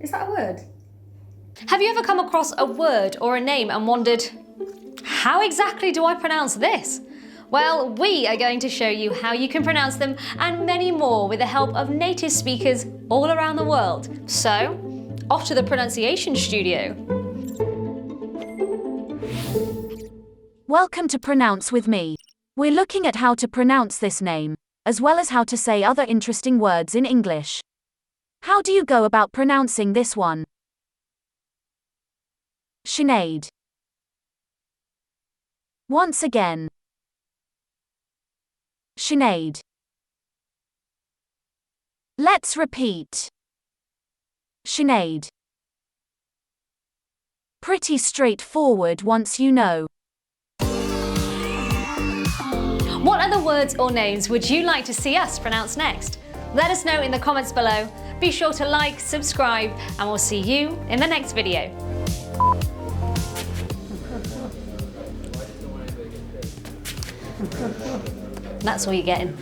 Is that a word? Have you ever come across a word or a name and wondered, how exactly do I pronounce this? Well, we are going to show you how you can pronounce them and many more with the help of native speakers all around the world. So, off to the pronunciation studio. Welcome to Pronounce with me. We're looking at how to pronounce this name, as well as how to say other interesting words in English. How do you go about pronouncing this one? Sinead. Once again. Sinead. Let's repeat. Sinead. Pretty straightforward once you know. What other words or names would you like to see us pronounce next? Let us know in the comments below. Be sure to like, subscribe, and we'll see you in the next video. That's all you're getting.